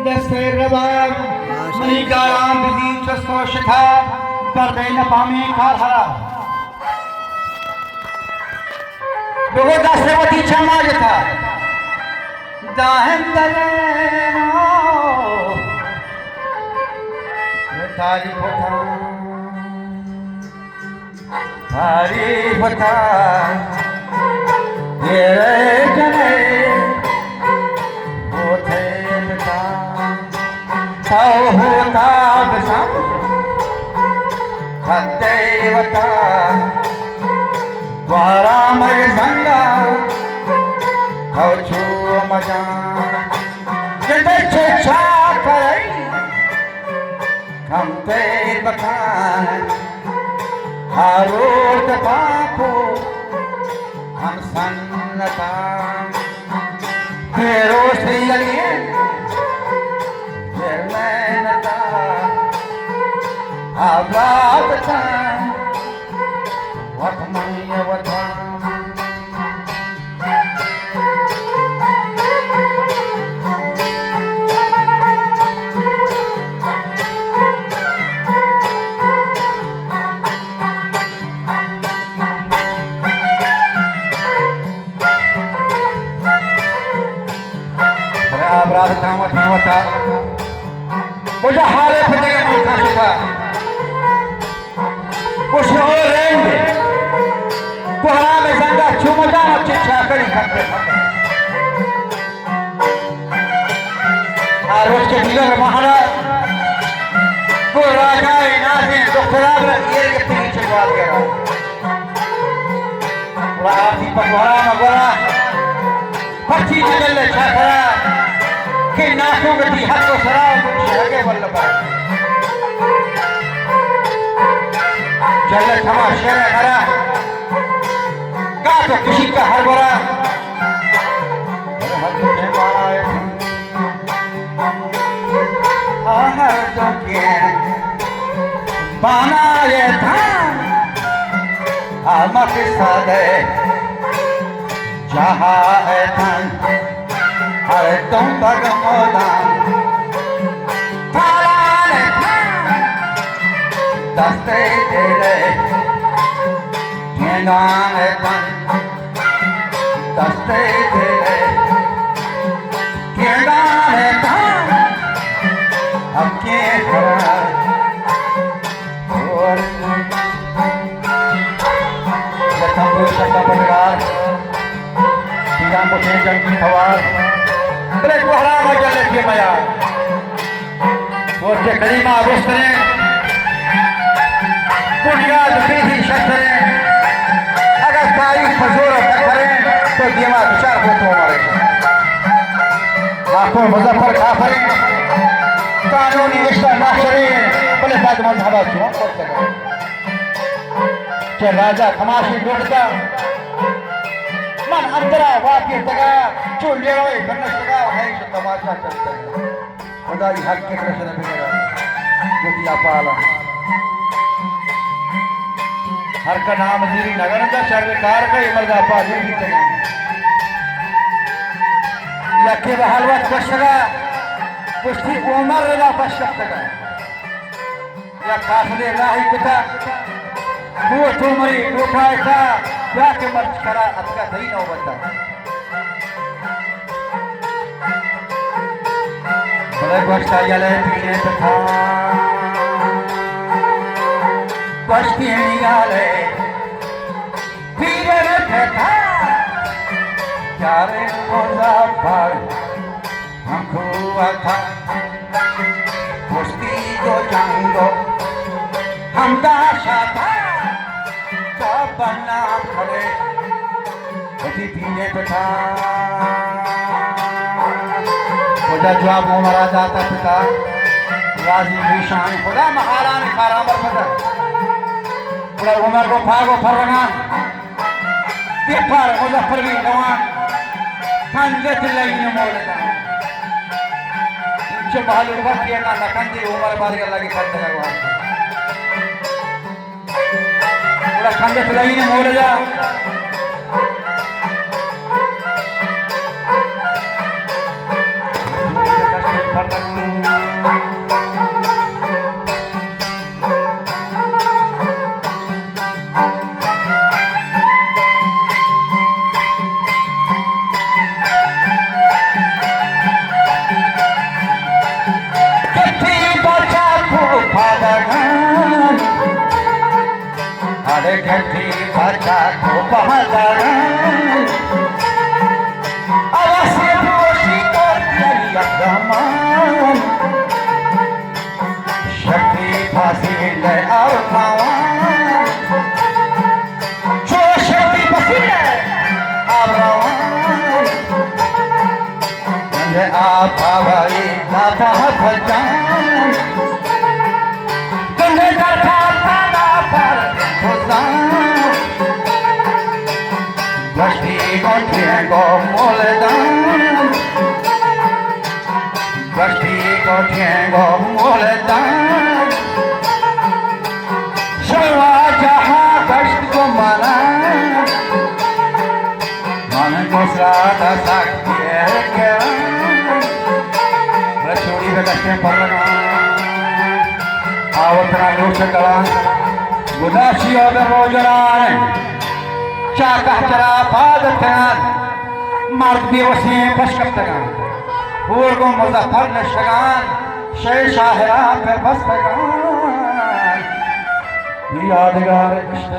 दस्ते रबाब मणिकाराम विधि चस्तो शिखा पर्दे न पामे खारहरा दोगो दस्ते वती छमा जथा दाहम दलेनो तारी बता तेरे जने होते बता ताओ होता बसा खते बता द्वारा मर संगा खाओ छू मजा जब छा करे हम ते बता हारोत पापो हम सन्नता फेरो से लगे फिर मैनता आबादता वतमय वता था मुझे हारे फटे का शिखा कुछ और रहेंगे कोहरा में संगा चुमदा चिच्छा करी खपे रोज के डीलर महाराज को राजा नाजी तो खराब ये के पीछे बात कर रहा पूरा आदमी पकवाड़ा मगवाड़ा पक्षी जगल छाखरा के नाशों में भी हाथ को सराव शहगे वल्लभा चल थमा शेर हरा का तो किसी का हर बरा हर तो ने मारा हर तो के बनाए था आमक सादे जहां है धन अरे तुम बगमोदा थालाने दस्ते तेरे ठेंगाने तन दस्ते तेरे ठेंगाने तन अब के हरा और जब वो शब्द बदलार तीन मुझे जंगी सवार बड़े कोहरा में चले के मया वो से करीमा रुस्तने पुनिया दुखी शख्स ने अगर तारीफ फजूर करें तो दीवा विचार हो तो हमारे आंखों मुजफ्फर काफरे कानूनी रिश्ता नाशरे बड़े बाद मजहबा क्यों करते हैं कि राजा खमाशी लुटता मन अंतरा वाक्य तगा चूल्हे रोए गन्नत तगा है जो तमाशा चलता है खुदा ही हक के कृष्ण बिगड़ा दुतिया पाला हर का नाम जीरी नगर का सरकार का इमरदा पाजी भी तगा लखे बहालवा कशगा कुश्ती उमर रजा पश्चक तगा या काफले राही पिता वो तुमरी उठाए था जाके मर्ज करा आपका दही न बता बड़े बस्ता जले पीने तथा बस्ती निकाले पीने तथा चारे कोजा पर हमको था बस्ती को जांगो हम दाशा था बना खड़े कभी पीने पिता खुदा जवाब हमारा जाता पिता राजी निशान खुदा महारान खाराबर पता खुदा उमर को फागो फरमान पेपर मुजफ्फर भी जवान खंडे तिलैन मोड़ता जो बहालुर वक्त ये ना लखनदी उमर बार के लगे करते भगवान पूरा खंडे तिलैन मोड़ जा घटी बचा को बहादुर अवश्य दोषी को तेरी अगमान शक्ति फांसी ले और भगवान जो शक्ति फांसी ले और भगवान ने आप भाई ना बहुत जान कंधे पर खाना पर बस्ती को मोलदान बस्ती को मोलदान शवा जहाँ कष्ट को मना मन को सादा साक्ष्य क्या छोड़ी का कष्ट पड़ना आवतना लोक कला गुदाशी और रोजनान चाकहतरा पादतन मार्ग दिवसी पश्कप्तगान पूर्व मुजफ्फर नशगान शेर शाहरा पे बस्तगान यादगार इश्क़